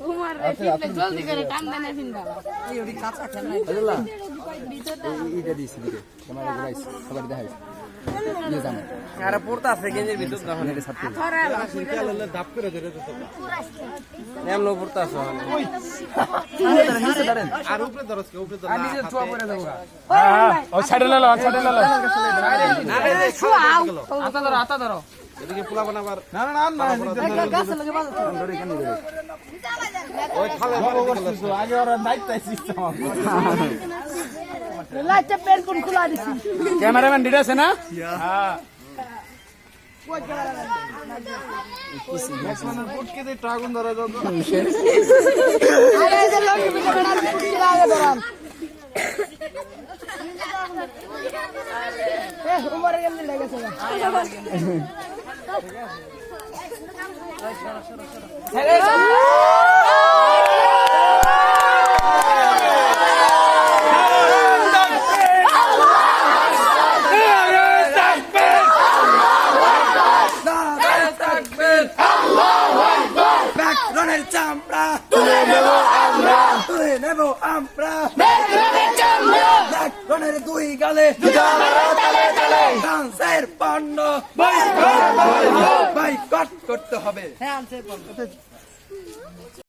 উমার রে ফিটলে জলদি করে টান দেনা ফিনবা এই ওডি কাঁচা খেল নাই আল্লাহ এইটা দিছি দিকে তোমার গাইস সবার দেখাইছ নিয়ে যান আরে পড়তা আছে গেঞ্জির ভিতর দেখো এটা সাথে আথরা দাপ করে ধরে তো এমন পড়তা আছে ওই নিচে দাঁড়ান আর উপরে ধরস কে উপরে ধর আমি যে চুয়া পড়ে দেবো হ্যাঁ ও সাইডে লালো সাইডে লালো না রে আতা ধরো এদিকে পোলা বানাবার না না না না গাছ লাগে বাজাতে ধরে কেন ধরে ওই খালে আগে ওরা দায়িত্ব সিস্টেম লাইটটা পেন কোন খোলা দিছি ক্যামেরাম্যান ডিড আছে না হ্যাঁ পুটকে দে ট্রাগুন ধরা দাও আরে এই যে লোক ভিতরে আর ফুটি লাগে ধরান এ উমার গেল লেগেছে ব্যাকরণের চামড়া তুলে নেব আমরা তুলে নেব আমরা ব্যাকরণের দুই গালে তালে তালে ডান্সের পণ্য বয়কট করতে হবে হ্যাঁ আনছে